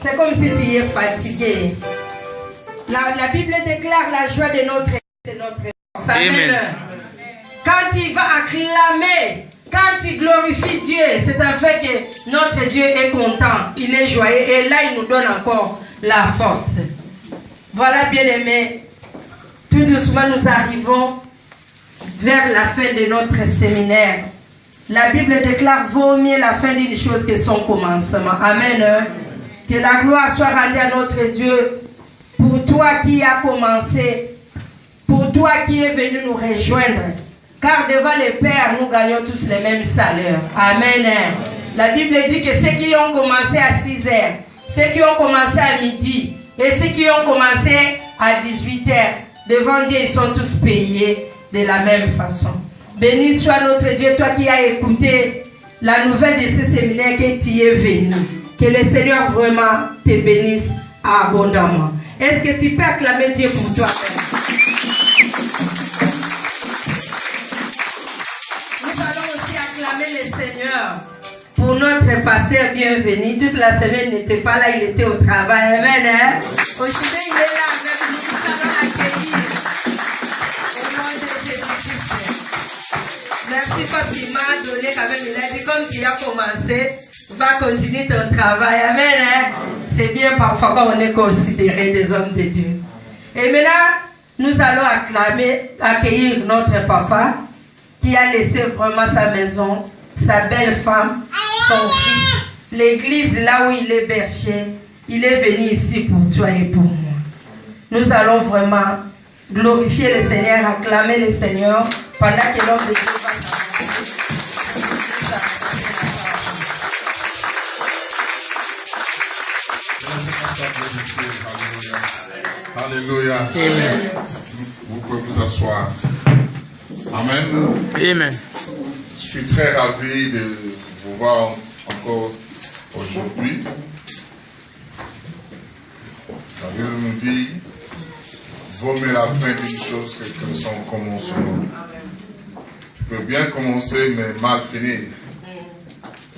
C'est comme si tu es fatigué. La Bible déclare la joie de notre force. Amen. Quand il va acclamer, quand il glorifie Dieu, c'est un fait que notre Dieu est content, il est joyeux et là il nous donne encore la force. Voilà, bien-aimés, tout doucement nous arrivons vers la fin de notre séminaire. La Bible déclare vaut mieux la fin d'une chose que son commencement. Amen. Que la gloire soit rendue à notre Dieu pour toi qui as commencé, pour toi qui es venu nous rejoindre. Car devant le Père, nous gagnons tous les mêmes salaires. Amen. La Bible dit que ceux qui ont commencé à 6 heures, ceux qui ont commencé à midi et ceux qui ont commencé à 18 heures, devant Dieu, ils sont tous payés de la même façon. Béni soit notre Dieu, toi qui as écouté la nouvelle de ce séminaire que tu es venu. Que le Seigneur vraiment te bénisse abondamment. Est-ce que tu peux acclamer Dieu pour toi? Nous allons aussi acclamer le Seigneur pour notre pasteur bienvenu. Toute la semaine, il n'était pas là, il était au travail. Amen. Hein? Aujourd'hui, il est là avec nous. Nous allons l'accueillir. Au nom de Jésus-Christ. Merci parce qu'il m'a donné quand même. Il a dit comme tu as commencé, va continuer ton travail. Amen. Hein? C'est bien parfois quand on est considéré des hommes de Dieu. Et maintenant, nous allons accueillir notre papa qui a laissé vraiment sa maison, sa belle femme, son fils, l'église là où il est berché. Il est venu ici pour toi et pour moi. Nous allons vraiment glorifier le Seigneur, acclamer le Seigneur pendant que l'homme de Dieu va s'avancer. Alléluia. Amen. Vous pouvez vous asseoir. Amen. Amen. Je suis très ravi de vous voir encore aujourd'hui. La Bible nous dit, vaut mieux la fin d'une chose que son commencement. Tu peux bien commencer mais mal finir.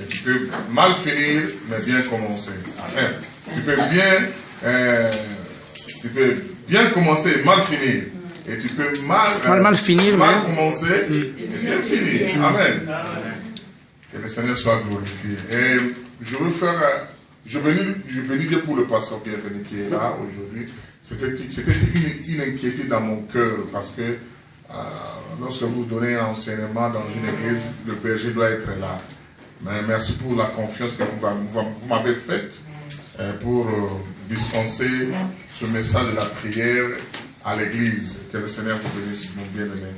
Et tu peux mal finir mais bien commencer. Amen. Tu peux bien commencer et mal finir. Et tu peux mal finir, mal commencer et bien finir. Amen. Que le Seigneur soit glorifié. Et je veux faire... Je bénis Dieu pour le pasteur bienvenu qui est là aujourd'hui. C'était une inquiétude dans mon cœur parce que lorsque vous donnez un enseignement dans une église, le berger doit être là. Mais merci pour la confiance que vous m'avez faite pour dispenser ce message de la prière à l'église. Que le Seigneur vous bénisse, mon bien-aimé.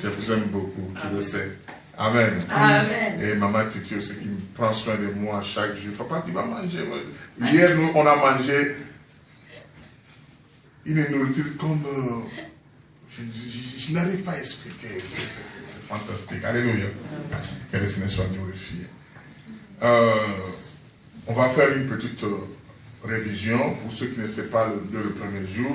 Je vous aime beaucoup, tu le sais. Amen. Amen. Et maman Titi aussi qui me prend soin de moi chaque jour. Papa, tu vas manger. Hier, on a mangé une nourriture comme... je n'arrive pas à expliquer. C'est fantastique. Alléluia. Que le Seigneur soit glorifié. On va faire une petite révision pour ceux qui ne savent pas le premier jour.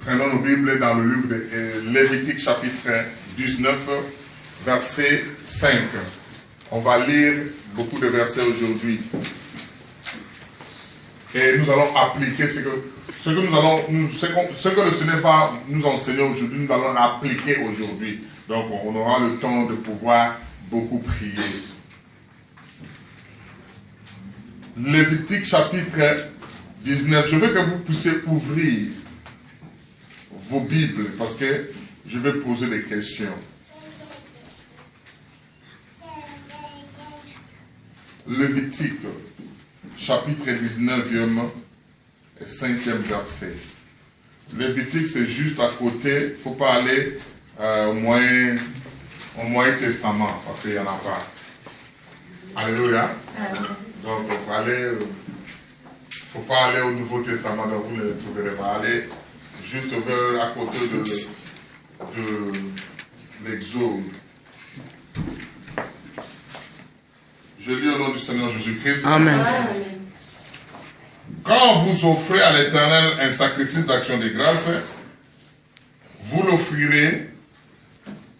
Prenons nos Bibles dans le livre de Lévitique chapitre 19, verset 5. On va lire beaucoup de versets aujourd'hui. Et nous allons appliquer ce que le Seigneur va nous enseigner aujourd'hui, nous allons l'appliquer aujourd'hui. Donc on aura le temps de pouvoir beaucoup prier. Lévitique chapitre 19. Je veux que vous puissiez ouvrir vos Bibles parce que je vais poser des questions. Lévitique chapitre 19e et 5e verset. Lévitique c'est juste à côté, il ne faut pas aller au Moyen Testament parce qu'il n'y en a pas. Alléluia. Donc il ne faut pas aller au Nouveau Testament, donc vous ne le trouverez pas. Allez juste à côté de l'Exode. Je lis au nom du Seigneur Jésus-Christ. Amen. Quand vous offrez à l'Éternel un sacrifice d'action de grâce, vous l'offrirez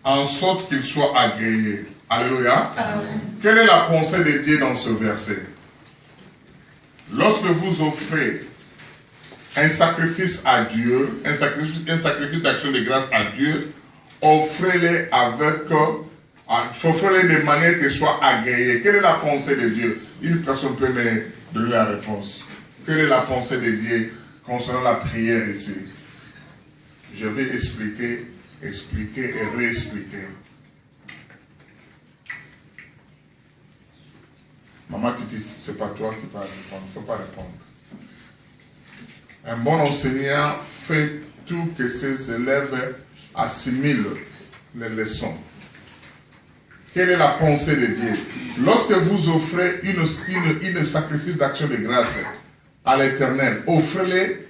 en sorte qu'il soit agréé. Alléluia. Amen. Quelle est la pensée de Dieu dans ce verset? lorsque vous offrez un sacrifice à Dieu, un sacrifice d'action de grâce à Dieu, offrez-les offrez-les de manière qu'elles soient agréées. Quelle est la pensée de Dieu? Une personne peut me donner la réponse. Quelle est la pensée de Dieu concernant la prière ici? Je vais expliquer et réexpliquer. Maman Titi, c'est pas toi qui vas répondre, il ne faut pas répondre. Un bon enseignant fait tout que ses élèves assimilent les leçons. Quelle est la pensée de Dieu? Lorsque vous offrez une sacrifice d'action de grâce à l'Éternel, offrez-les.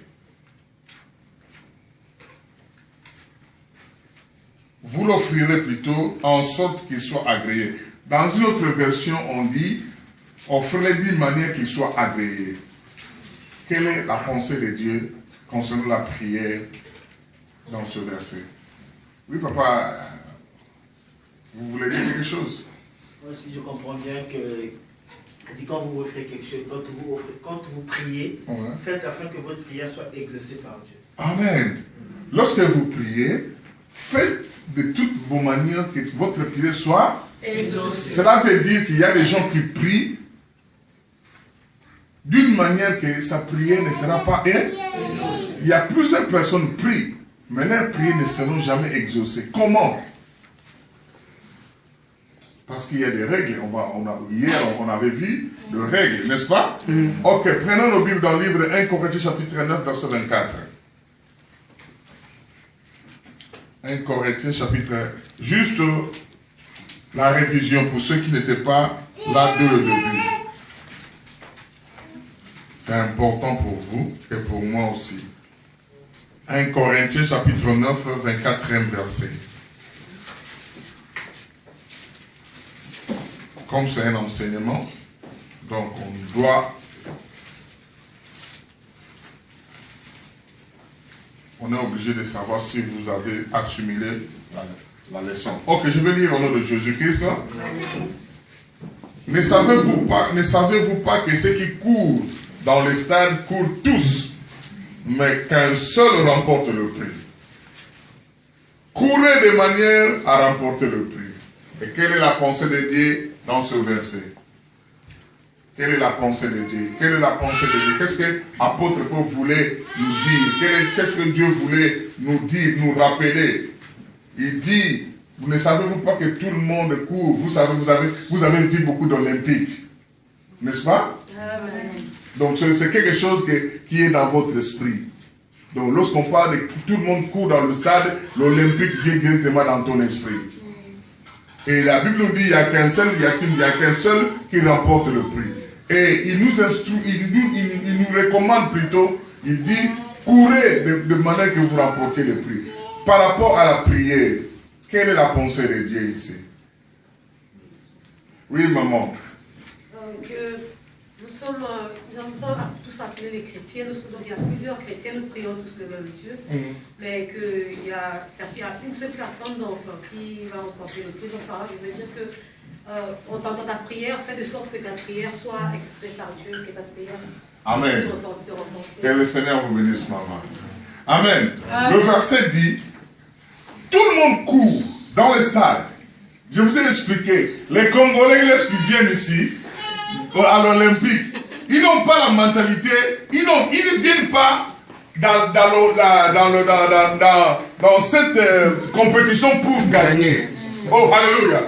Vous l'offrirez plutôt en sorte qu'il soit agréé. Dans une autre version, on dit offrez-les d'une manière qu'il soit agréé. Quelle est la pensée de Dieu concernant la prière dans ce verset? Oui, papa, vous voulez dire quelque chose? Moi, si je comprends bien que quand vous offrez quelque chose, quand vous priez, faites afin que votre prière soit exaucée par Dieu. Amen. Lorsque vous priez, faites de toutes vos manières que votre prière soit exaucée. Cela veut dire qu'il y a des gens qui prient d'une manière que sa prière ne sera pas exaucée. Il y a plusieurs personnes qui prient, mais leurs prières ne seront jamais exaucées. Comment? Parce qu'il y a des règles. Hier, on avait vu des règles, n'est-ce pas? Ok, prenons nos Bibles dans le livre 1 Corinthiens chapitre 9, verset 24. 1 Corinthiens chapitre... Juste la révision pour ceux qui n'étaient pas là dès le début. C'est important pour vous et pour moi aussi. 1 Corinthiens chapitre 9, 24e verset. Comme c'est un enseignement, donc on doit... On est obligé de savoir si vous avez assimilé la leçon. Ok, je vais lire au nom de Jésus-Christ. Ne savez-vous pas que ceux qui courent dans le stade courent tous, mais qu'un seul remporte le prix? Courez de manière à remporter le prix. Et quelle est la pensée de Dieu dans ce verset? Quelle est la pensée de Dieu? Quelle est la pensée de Dieu? Qu'est-ce que l'apôtre Paul voulait nous dire? Qu'est-ce que Dieu voulait nous dire, nous rappeler? Il dit, vous ne savez-vous pas que tout le monde court? Vous savez, vous avez vu beaucoup d'Olympiques. N'est-ce pas? Amen. Donc c'est quelque chose qui est dans votre esprit. Donc lorsqu'on parle de tout le monde court dans le stade, l'Olympique vient directement dans ton esprit. Et la Bible nous dit, il n'y a qu'un seul qui remporte le prix. Et il nous instruit, il nous recommande plutôt, il dit, courez de manière que vous remportez le prix. Par rapport à la prière, quelle est la pensée de Dieu ici? Oui, maman. Nous sommes tous appelés les chrétiens, il y a plusieurs chrétiens, nous prions tous le même Dieu, mais qu'il y a une seule personne donc, qui va remporter le prix. Donc, je veux dire que on t'entend ta prière, fais de sorte que ta prière soit exaucée par Dieu, que ta prière... Amen. Que le Seigneur vous bénisse, maman. Amen. Le verset dit, tout le monde court dans le stade. Je vous ai expliqué, les Congolais qui viennent ici, à l'Olympique, ils n'ont pas la mentalité, ils ne viennent pas dans cette compétition pour gagner. Oh, alléluia.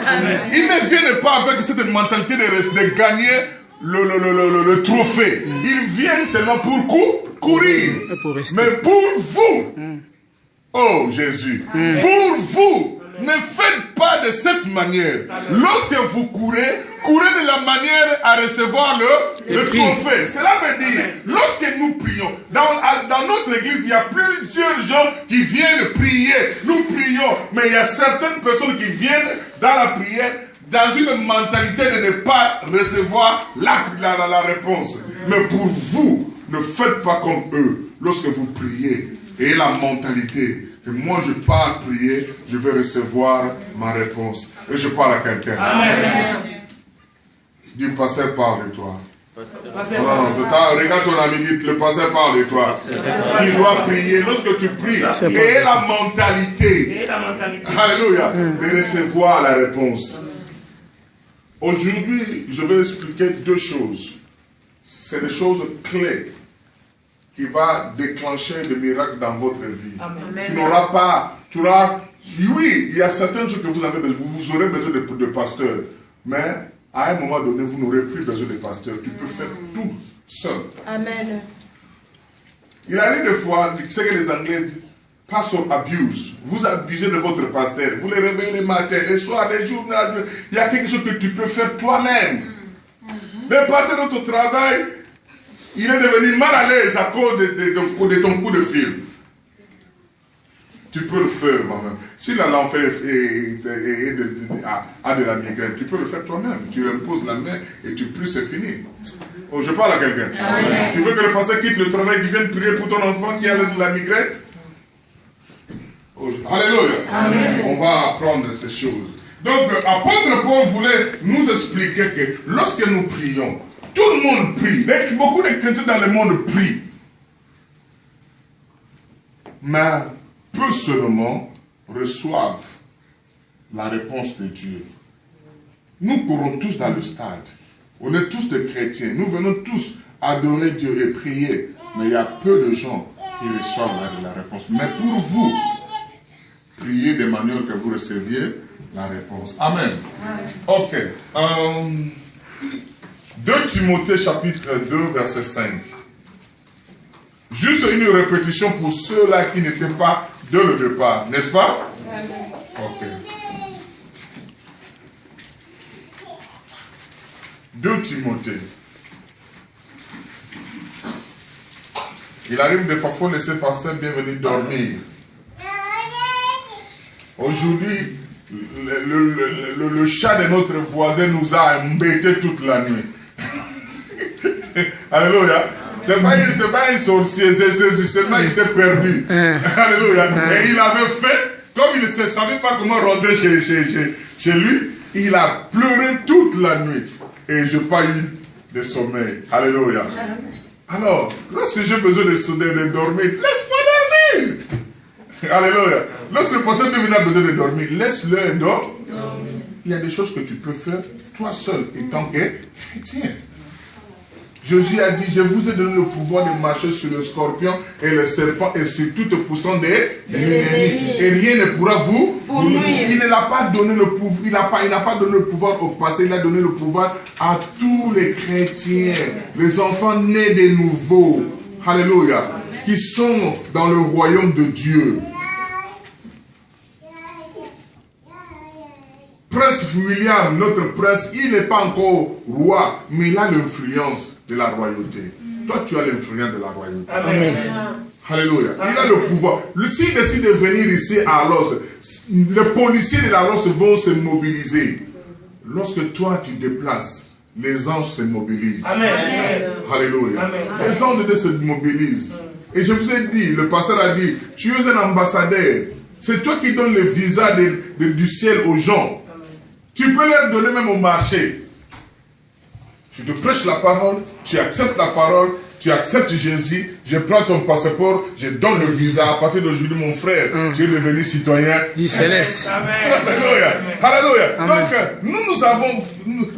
Ils ne viennent pas avec cette mentalité de gagner le trophée. Ils viennent seulement pour courir. Mais pour vous, oh Jésus, pour vous, ne faites pas de cette manière. Lorsque vous courez, courez de la manière à recevoir le trophée. Cela veut dire, lorsque nous prions, dans notre église, il y a plusieurs gens qui viennent prier. Nous prions, mais il y a certaines personnes qui viennent dans la prière dans une mentalité de ne pas recevoir la réponse. Mais pour vous, ne faites pas comme eux. Lorsque vous priez, ayez la mentalité que moi je pars prier, je vais recevoir ma réponse. Et je parle à quelqu'un. Amen. Du pasteur parle de toi. Regarde ton ami, dit, le pasteur parle de toi. Tu dois prier. Lorsque tu pries, et la mentalité, alléluia, de recevoir la réponse. Aujourd'hui, je vais expliquer deux choses. C'est des choses clés qui vont déclencher des miracles dans votre vie. Amen. Tu n'auras pas, oui, il y a certaines choses que vous avez besoin, vous aurez besoin de pasteurs, mais à un moment donné, vous n'aurez plus besoin de pasteurs. Tu peux faire tout seul. Amen. Il arrive des fois, c'est que les Anglais disent, pastor abuse. Vous abusez de votre pasteur. Vous les réveillez le matin, les soirs, les jours. Il y a quelque chose que tu peux faire toi-même. Le pasteur de ton travail, il est devenu mal à l'aise à cause de ton coup de fil. Tu peux le faire moi-même. Si l'enfant a de la migraine, tu peux le faire toi-même. Tu imposes la main et tu pries, c'est fini. Oh, je parle à quelqu'un. Tu veux que le pasteur quitte le travail, qu'il vienne prier pour ton enfant qui a de la migraine? Oh, alléluia. Amen. On va apprendre ces choses. Donc, apôtre Paul voulait nous expliquer que lorsque nous prions, tout le monde prie. Beaucoup de chrétiens dans le monde prient. Mais peu seulement reçoivent la réponse de Dieu. Nous courons tous dans le stade. On est tous des chrétiens. Nous venons tous adorer Dieu et prier. Mais il y a peu de gens qui reçoivent la réponse. Mais pour vous, priez de manière que vous receviez la réponse. Amen. Ok. 2 Timothée chapitre 2 verset 5. Juste une répétition pour ceux-là qui n'étaient pas de le départ, n'est-ce pas? Ok. 2 Timothée. Il arrive des fois, il faut laisser pasteur bien venir dormir. Aujourd'hui, le chat de notre voisin nous a embêtés toute la nuit. Alléluia. C'est pas un sorcier, seulement il s'est perdu. Alléluia. Et il avait fait, comme il ne savait pas comment rentrer chez lui, il a pleuré toute la nuit. Et je n'ai pas eu de sommeil. Alléluia. Alors, lorsque j'ai besoin de dormir, laisse-moi dormir. Alléluia. Lorsque le pasteur a besoin de dormir, laisse-le dormir. Il y a des choses que tu peux faire toi seul, étant que chrétien. Jésus a dit, je vous ai donné le pouvoir de marcher sur le scorpion et le serpent et sur toute puissance des ennemis. Et rien ne pourra vous nuire. Il n'a pas donné le pouvoir, il n'a pas donné le pouvoir au passé, il a donné le pouvoir à tous les chrétiens, les enfants nés de nouveau. Alléluia. Qui sont dans le royaume de Dieu. Prince William, notre prince, il n'est pas encore roi, mais il a l'influence de la royauté. Toi, tu as l'influence de la royauté. Amen. Alléluia. Il a le pouvoir. S'il décide de venir ici à Los, les policiers de la Los vont se mobiliser. Lorsque toi, tu déplaces, les anges se mobilisent. Amen. Alléluia. Amen. Les anges se mobilisent. Et je vous ai dit, le pasteur a dit, tu es un ambassadeur. C'est toi qui donnes le visa du ciel aux gens. Tu peux leur donner même au marché. Je te prêche la parole, tu acceptes la parole, tu acceptes Jésus, je prends ton passeport, je donne le visa. À partir d'aujourd'hui, mon frère, tu es devenu citoyen céleste. Alléluia. Alléluia. Donc, nous avons,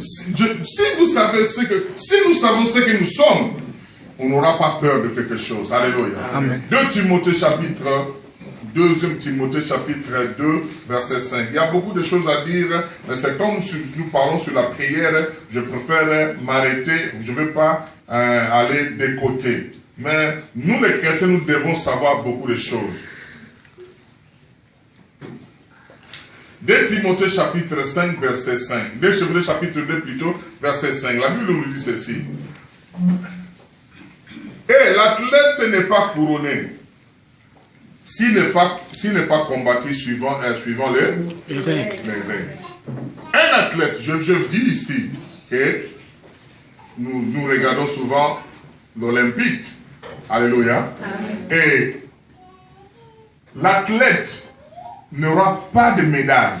si nous savons ce que nous sommes, on n'aura pas peur de quelque chose. Alléluia. Amen. 2 Timothée chapitre 2, verset 5. Il y a beaucoup de choses à dire, mais c'est comme nous parlons sur la prière, je préfère m'arrêter, je ne vais pas aller des côtés. Mais nous les chrétiens, nous devons savoir beaucoup de choses. 2 Timothée chapitre 5, verset 5. 2 Timothée chapitre 2 plutôt, verset 5. La Bible nous dit ceci. Et l'athlète n'est pas couronné s'il n'est pas combattu suivant les règles. Un athlète, je dis ici, que nous regardons souvent l'Olympique. Alléluia. Amen. Et l'athlète n'aura pas de médaille.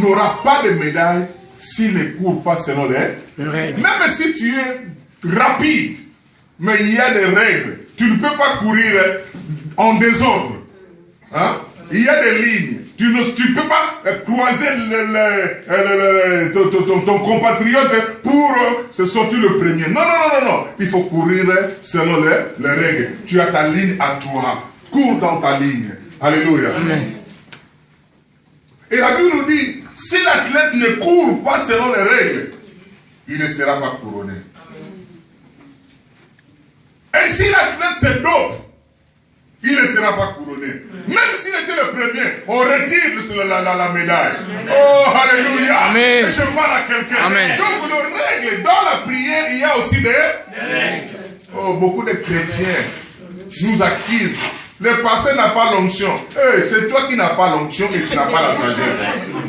N'aura pas de médaille s'il ne court pas selon les règles. Même si tu es rapide, mais il y a des règles. Tu ne peux pas courir en désordre. Hein? Il y a des lignes. Tu ne peux pas croiser ton compatriote pour se sortir le premier. Non, non, non, non, non. Il faut courir selon les règles. Tu as ta ligne à toi. Cours dans ta ligne. Alléluia. Amen. Et la Bible nous dit, si l'athlète ne court pas selon les règles, il ne sera pas couronné. Et si l'athlète se dope, il ne sera pas couronné. Même s'il était le premier, on retire la médaille. Oh, alléluia. Amen. Et je parle à quelqu'un. Donc, les règles, dans la prière, il y a aussi des règles. Oh, beaucoup de chrétiens nous accusent. Le pasteur n'a pas l'onction. Hey, c'est toi qui n'as pas l'onction et tu n'as pas la sagesse.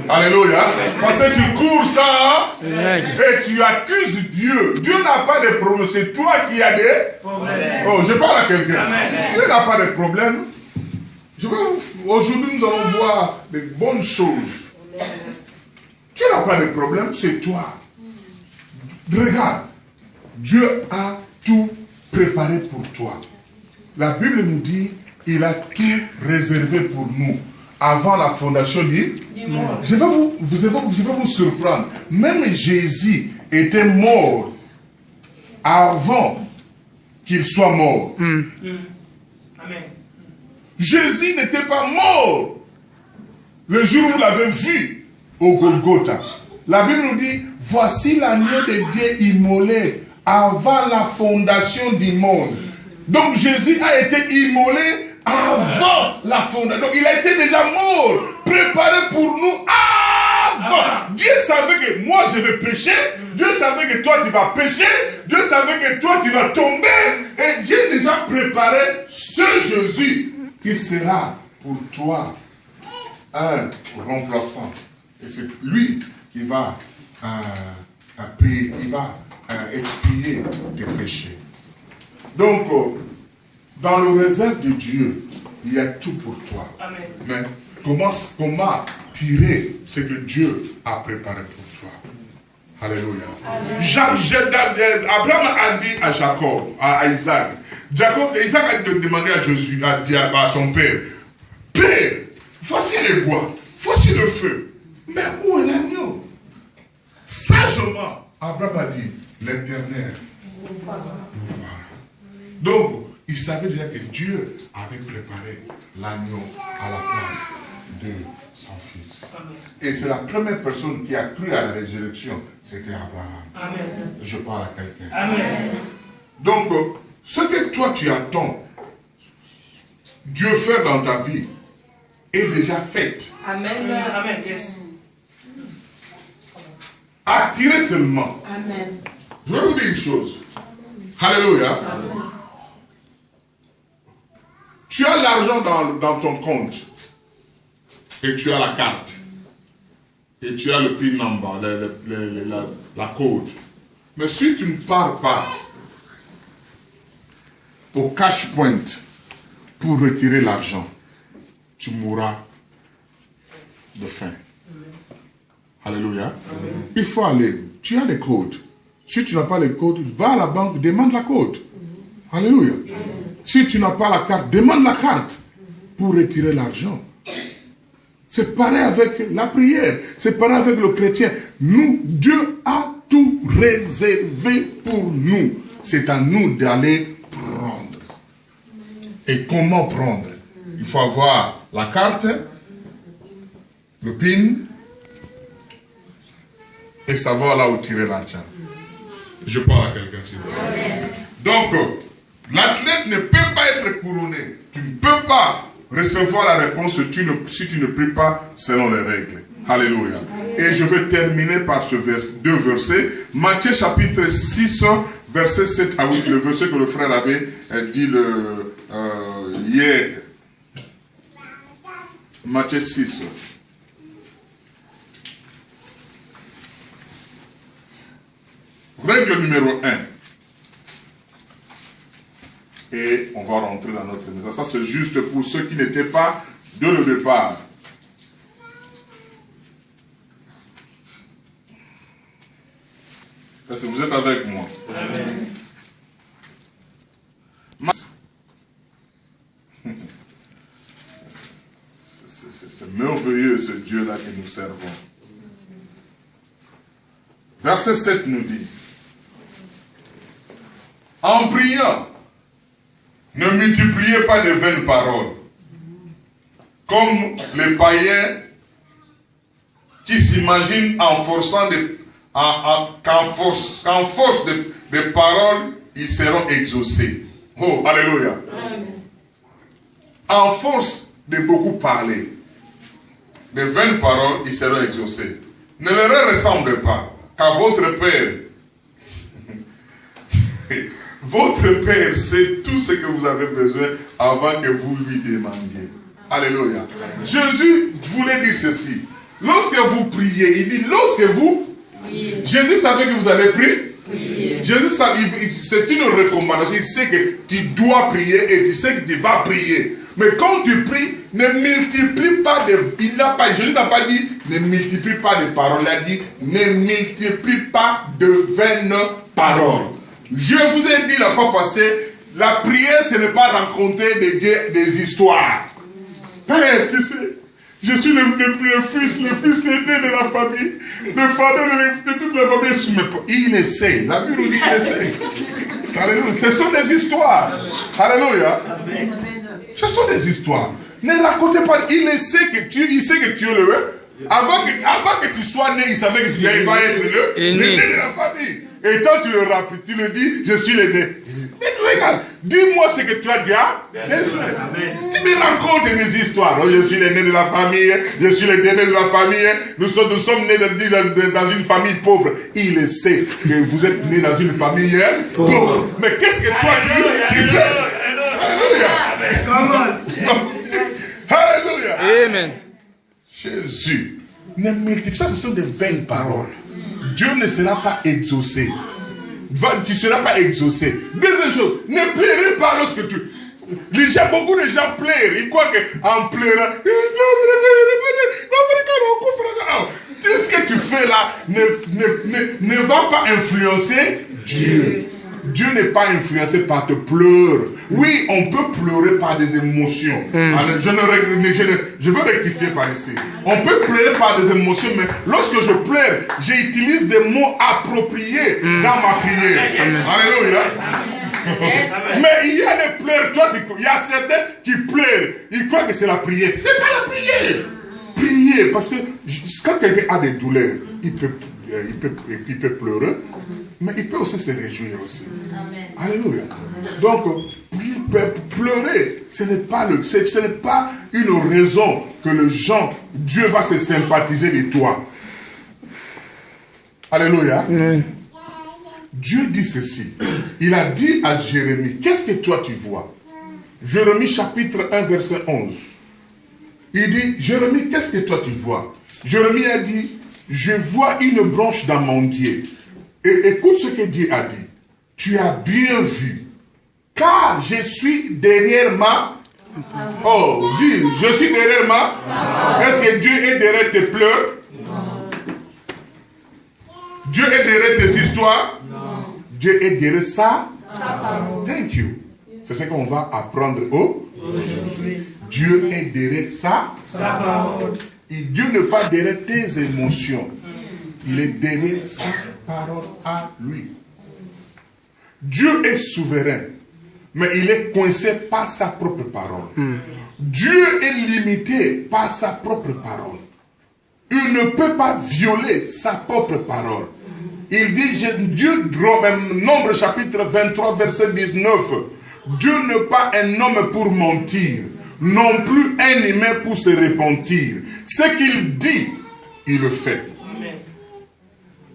Alléluia. Parce que tu cours ça et tu accuses Dieu. Dieu n'a pas de problème. C'est toi qui as des problèmes. Oh, je parle à quelqu'un. Dieu n'a pas de problème. Aujourd'hui, nous allons voir de bonnes choses. Dieu n'a pas de problème, c'est toi. Regarde. Dieu a tout préparé pour toi. La Bible nous dit, il a tout réservé pour nous avant la fondation du monde. Je vais vous surprendre. Même Jésus était mort avant qu'il soit mort. Amen. Jésus n'était pas mort le jour où vous l'avez vu au Golgotha. La Bible nous dit, voici l'agneau de Dieu immolé avant la fondation du monde. Donc Jésus a été immolé avant la fondation. Donc il a été déjà mort, préparé pour nous avant. Dieu savait que moi je vais pécher. Dieu savait que toi tu vas pécher. Dieu savait que toi tu vas tomber. Et j'ai déjà préparé ce Jésus qui sera pour toi un remplaçant. Et c'est lui qui va payer, il va expier tes péchés. Donc, dans le réserve de Dieu, il y a tout pour toi. Amen. Mais comment tirer ce que Dieu a préparé pour toi? Alléluia. Abraham a dit à Jacob, à Isaac. Isaac a demandé à Jésus, à son père, Père, voici les bois, voici le feu. Mais où est l'agneau? Sagement, Abraham a dit, l'Éternel nous voilà. Donc, il savait déjà que Dieu avait préparé l'agneau à la place de son fils. Amen. Et c'est la première personne qui a cru à la résurrection, c'était Abraham. Amen. Je parle à quelqu'un. Amen. Donc, ce que toi tu attends, Dieu fait dans ta vie, est déjà fait. Amen. Amen. Yes. Attirez seulement. Amen. Je vais vous dire une chose. Alléluia. Amen. Tu as l'argent dans ton compte. Et tu as la carte. Et tu as le PIN number, la code. Mais si tu ne pars pas au cash point pour retirer l'argent, tu mourras de faim. Alléluia. Amen. Il faut aller. Tu as les codes. Si tu n'as pas les codes, va à la banque, demande la code. Alléluia. Amen. Si tu n'as pas la carte, demande la carte pour retirer l'argent. C'est pareil avec la prière. C'est pareil avec le chrétien. Nous, Dieu a tout réservé pour nous. C'est à nous d'aller prendre. Et comment prendre? Il faut avoir la carte, le PIN, et savoir là où tirer l'argent. Je parle à quelqu'un s'il vous plaît. Donc, l'athlète ne peut pas être couronné. Tu ne peux pas recevoir la réponse si tu ne pries pas selon les règles. Alléluia. Et je vais terminer par deux versets. Matthieu chapitre 6, verset 7 à 8. Le verset que le frère avait dit hier. Matthieu 6. Règle numéro 1. Et on va rentrer dans notre maison. Ça, c'est juste pour ceux qui n'étaient pas de le départ. Est-ce que vous êtes avec moi? Amen. C'est merveilleux ce Dieu-là que nous servons. Verset 7 nous dit, en priant, ne multipliez pas de vaines paroles, comme les païens qui s'imaginent en forçant qu'en force de paroles, ils seront exaucés. Oh, alléluia. En force de beaucoup parler, de vaines paroles, ils seront exaucés. Ne leur ressemblez pas, car votre Père, votre Père sait tout ce que vous avez besoin avant que vous lui demandiez. Alléluia. Jésus voulait dire ceci. Lorsque vous priez, il dit, lorsque vous... Jésus savait que vous allez prier. Jésus savait, c'est une recommandation. Il sait que tu dois prier et tu sais que tu vas prier. Mais quand tu pries, ne multiplie pas de... Jésus n'a pas dit, ne multiplie pas de paroles. Il a dit, ne multiplie pas de vaines paroles. Je vous ai dit la fois passée, la prière, ce n'est pas raconter des histoires. Père, tu sais, je suis le fils l'aîné de la famille, le fardeau de toute la famille sous mes pas. Il essaie, la Bible nous dit qu'il essaie. Alléluia. Ce sont des histoires. Alléluia. Amen. Ce sont des histoires. Ne racontez pas. Il sait que tu es le... Avant que tu sois né, il savait que tu vas être l'aîné de la famille. Et toi, tu le rappelles, tu le dis, je suis l'aîné. Mais regarde, dis-moi ce que tu as dit. Tu me racontes des histoires. Oh, je suis l'aîné de la famille, je suis l'aîné de la famille. Nous sommes nés dans une famille pauvre. Il sait que vous êtes nés dans une famille pauvre. Mais qu'est-ce que toi tu fais? Alléluia. Alléluia. Amen. Jésus ne multiplie. Ça, ce sont des vaines paroles. Dieu ne sera pas exaucé. Tu ne seras pas exaucé. Deuxième chose, ne pleurez pas lorsque tu... Beaucoup de gens pleurent. Ils croient qu'en pleurant... Tout ce que tu fais là ne va pas influencer Dieu. Dieu n'est pas influencé par tes pleurs. Oui, on peut pleurer par des émotions. Alors, je veux rectifier par ici. On peut pleurer par des émotions, mais lorsque je pleure, j'utilise des mots appropriés dans ma prière. Alléluia. Mais il y a des pleurs, il y a certains qui pleurent. Ils croient que c'est la prière. Ce n'est pas la prière. Prier, parce que quand quelqu'un a des douleurs, il peut pleurer. Mais il peut aussi se réjouir aussi. Amen. Alléluia. Donc, pleurer, ce n'est pas une raison que Dieu va se sympathiser de toi. Alléluia. Dieu dit ceci. Il a dit à Jérémie, qu'est-ce que toi tu vois? Jérémie chapitre 1 verset 11. Il dit, Jérémie, qu'est-ce que toi tu vois? Jérémie a dit, je vois une branche d'amandier. Et écoute ce que Dieu a dit. Tu as bien vu. Car je suis derrière ma... Oh, dis, je suis derrière ma... Est-ce que Dieu est derrière tes pleurs? Non. Dieu est derrière tes histoires? Non. Dieu est derrière sa parole. Thank you. C'est ce qu'on va apprendre aujourd'hui. Dieu est derrière sa parole. Et Dieu n'est pas derrière tes émotions. Il est derrière sa parole à lui. Dieu est souverain, mais il est coincé par sa propre parole. Dieu est limité par sa propre parole. Il ne peut pas violer sa propre parole. Il dit, Dieu, Nombre chapitre 23, verset 19, Dieu n'est pas un homme pour mentir, non plus un humain pour se repentir. Ce qu'il dit, il le fait.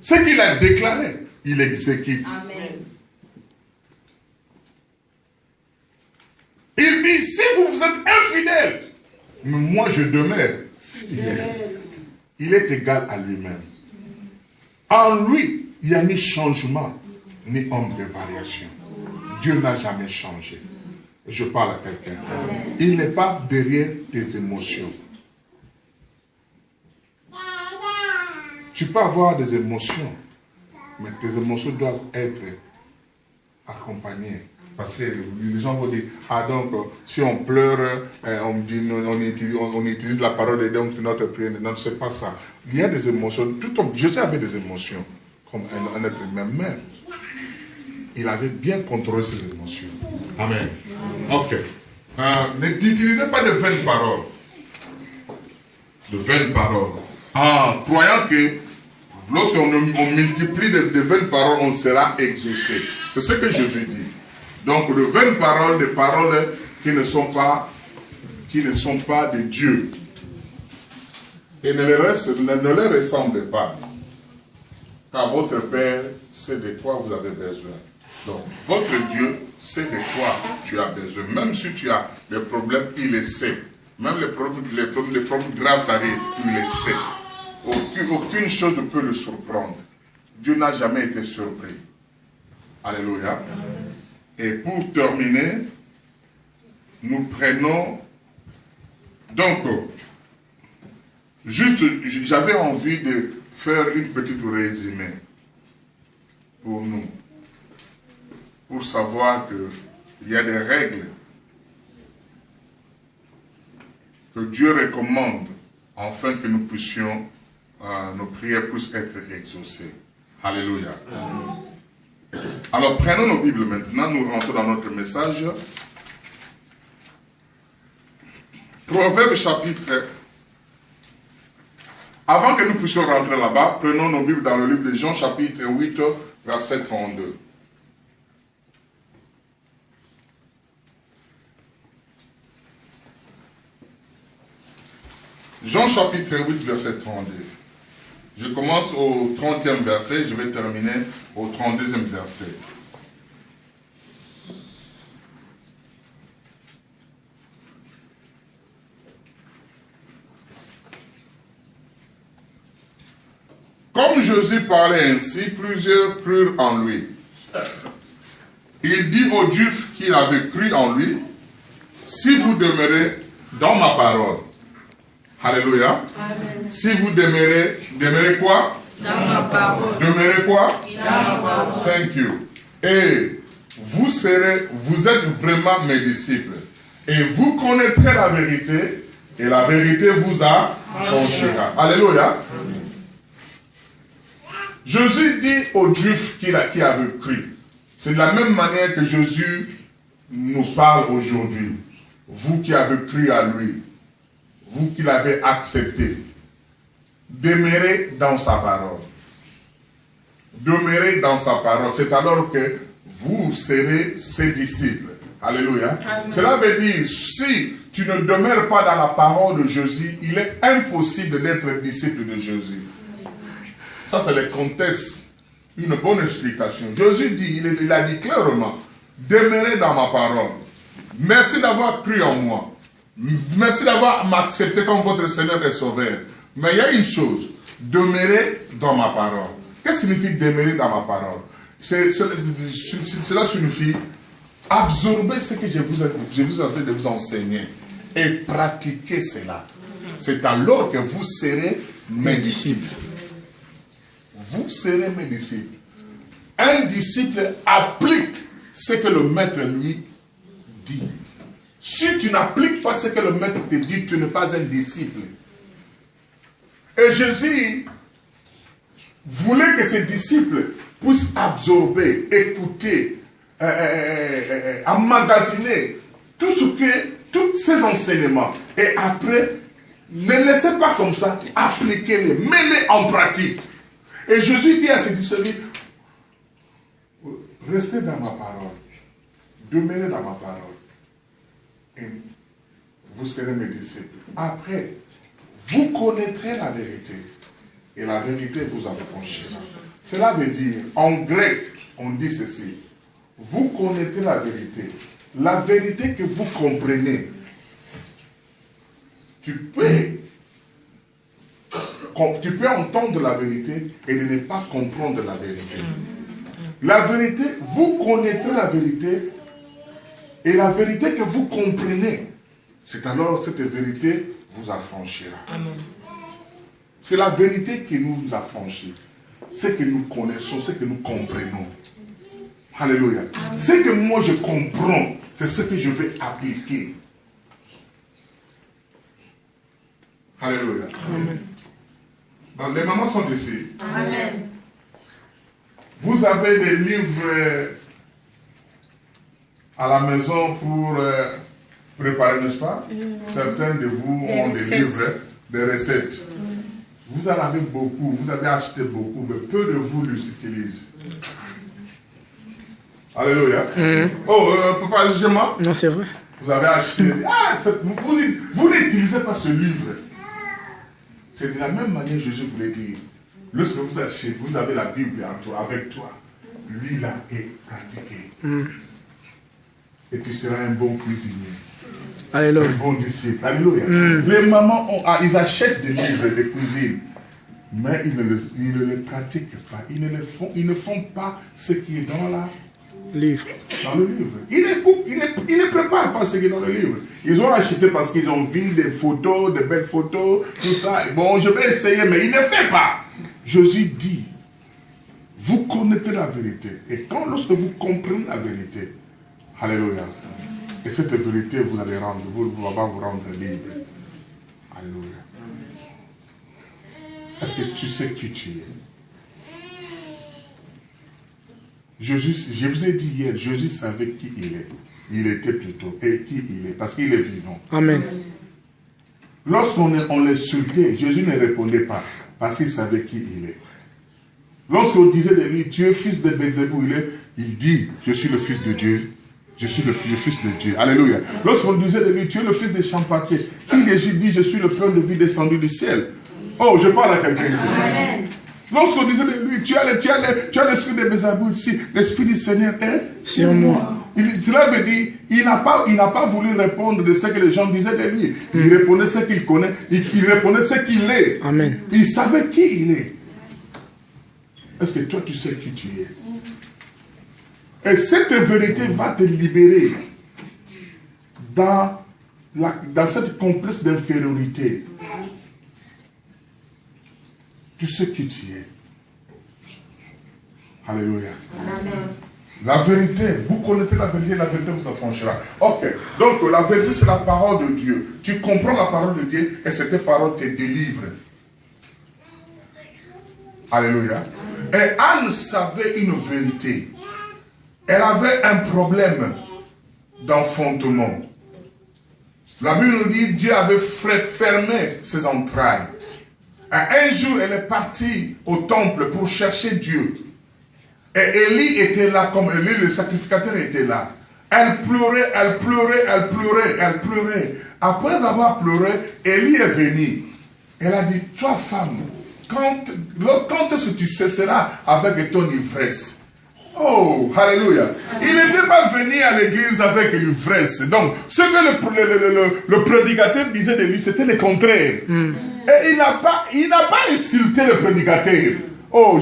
Ce qu'il a déclaré, il exécute. Amen. Il dit, si vous êtes infidèles, mais moi je demeure fidèle. Il est égal à lui-même. En lui, il n'y a ni changement, ni homme de variation. Dieu n'a jamais changé. Je parle à quelqu'un. Il n'est pas derrière tes émotions. Tu peux avoir des émotions, Mais tes émotions doivent être accompagnées. Parce que les gens vont dire, ah donc, si on pleure, on utilise la parole de Dieu, donc notre prière. Non, c'est pas ça. Il y a des émotions. Tout homme, Jésus avait des émotions, comme un être humain, mais il avait bien contrôlé ses émotions. Amen. Ok. N'utilisez pas de vaines paroles. De vaines paroles. Croyant que lorsqu'on multiplie de vaines paroles, on sera exaucé. C'est ce que Jésus dit. Donc, de vaines paroles, des paroles qui ne sont pas de Dieu. Et ne leur ressemblez pas. Car votre Père sait de quoi vous avez besoin. Donc, votre Dieu sait de quoi tu as besoin. Même si tu as des problèmes, il le sait. Même les problèmes graves t'arrivent, il le sait. Aucune chose ne peut le surprendre. Dieu n'a jamais été surpris. Alléluia. Et pour terminer, nous prenons... Donc, juste, j'avais envie de faire une petite résumé pour nous. Pour savoir qu'il y a des règles que Dieu recommande afin que nous puissions, nos prières puissent être exaucées. Alléluia. Alors prenons nos Bibles maintenant, nous rentrons dans notre message. Proverbe chapitre. Avant que nous puissions rentrer là-bas, prenons nos Bibles dans le livre de Jean chapitre 8, verset 32. Jean chapitre 8, verset 32. Je commence au 30e verset, je vais terminer au 32e verset. Comme Jésus parlait ainsi, plusieurs crurent en lui. Il dit aux Juifs qu'il avait cru en lui, si vous demeurez dans ma parole. Alléluia. Amen. Si vous demeurez quoi? Dans ma parole. Demeurez quoi? Dans ma parole. Thank you. Et vous êtes vraiment mes disciples. Et vous connaîtrez la vérité, et la vérité vous affranchira. Alléluia. Amen. Jésus dit aux Juifs qui avaient cru. C'est de la même manière que Jésus nous parle aujourd'hui. Vous qui avez cru à lui. Vous qui l'avez accepté, demeurez dans sa parole. Demeurez dans sa parole. C'est alors que vous serez ses disciples. Alléluia. Amen. Cela veut dire, si tu ne demeures pas dans la parole de Jésus, il est impossible d'être disciple de Jésus. Ça, c'est le contexte. Une bonne explication. Jésus dit, il a dit clairement, demeurez dans ma parole. Merci d'avoir cru en moi. Merci d'avoir accepté comme votre Seigneur et Sauveur. Mais il y a une chose, demeurer dans ma parole. Qu'est-ce que signifie demeurer dans ma parole? Cela signifie absorber ce que je vous en train de vous enseigner et pratiquer cela. C'est alors que vous serez mes disciples. Vous serez mes disciples. Un disciple applique ce que le maître lui dit. Si tu n'appliques pas ce que le maître te dit, tu n'es pas un disciple. Et Jésus voulait que ses disciples puissent absorber, écouter, emmagasiner tous ces enseignements. Et après, ne laissez pas comme ça, appliquez-les, mettez-les en pratique. Et Jésus dit à ses disciples, restez dans ma parole, demeurez dans ma parole. Et vous serez mes disciples. Après, vous connaîtrez la vérité. Et la vérité vous affranchira. Cela veut dire, en grec, on dit ceci. Vous connaîtrez la vérité. La vérité que vous comprenez. Tu peux entendre la vérité et ne pas comprendre la vérité. La vérité, vous connaîtrez la vérité. Et la vérité que vous comprenez, c'est alors cette vérité vous affranchira. Amen. C'est la vérité qui nous affranchit. ce que nous connaissons, ce que nous comprenons. Alléluia. Ce que moi je comprends, c'est ce que je vais appliquer. Alléluia. Amen. Donc, les mamans sont ici. Amen. Vous avez des livres à la maison pour préparer, n'est-ce pas? Certains de vous ont des livres, des recettes. Vous en avez beaucoup, vous avez acheté beaucoup, mais peu de vous les utilisent. Alléluia. Oh, papa, jugez-moi. Non, c'est vrai. Vous avez acheté. Ah, vous n'utilisez pas ce livre. C'est de la même manière que Jésus voulait dire. Lorsque vous achetez, vous avez la Bible avec toi. Lui là est pratiqué. Et tu seras un bon cuisinier. Alléluia. Un bon disciple. Alléluia. Les mamans, ils achètent des livres de cuisine. Mais ils ne les pratiquent pas. Ils ne font pas ce qui est dans le livre. Ils ne préparent pas ce qui est dans le livre. Ils ont acheté parce qu'ils ont vu des photos, des belles photos, tout ça. Bon, je vais essayer, mais ils ne font pas. Jésus dit, vous connaissez la vérité. Et lorsque vous comprenez la vérité, alléluia. Et cette vérité, vous allez rendre, vous va vous rendre libre. Alléluia. Est-ce que tu sais qui tu es? Jésus, je vous ai dit hier, Jésus savait qui il est. Il était plutôt, et qui il est, parce qu'il est vivant. Amen. Lorsqu'on l'insultait, Jésus ne répondait pas, parce qu'il savait qui il est. Lorsqu'on disait de lui, tu es fils de Belzébou, il dit, je suis le fils de Dieu. Je suis le fils de Dieu. Alléluia. Lorsqu'on disait de lui, tu es le fils de Champatier, il dit, je suis le pain de vie descendu du ciel. Oh, je parle à quelqu'un ici. Amen. Lorsqu'on disait de lui, tu as l'esprit de Belzébou ici, l'esprit du Seigneur est sur moi. Cela veut dire, il n'a pas voulu répondre de ce que les gens disaient de lui. Il répondait ce qu'il connaît, il répondait ce qu'il est. Amen. Il savait qui il est. Est-ce que toi tu sais qui tu es? Et cette vérité va te libérer dans cette complexe d'infériorité. Tu sais qui tu es. Alléluia. Amen. La vérité, vous connaissez la vérité vous affranchira. Ok, donc la vérité c'est la parole de Dieu. Tu comprends la parole de Dieu et cette parole te délivre. Alléluia. Et Anne savait une vérité. Elle avait un problème d'enfantement. La Bible nous dit Dieu avait fermé ses entrailles. Et un jour, elle est partie au temple pour chercher Dieu. Et Élie était là, comme Élie, le sacrificateur était là. Elle pleurait, elle pleurait, elle pleurait, elle pleurait. Après avoir pleuré, Élie est venu. Elle a dit, toi femme, quand est-ce que tu cesseras avec ton ivresse? Oh, alléluia. Il n'était pas venu à l'église avec l'ivresse. Donc, ce que le prédicateur disait de lui, c'était le contraire. Et il n'a pas insulté le prédicateur. Oh,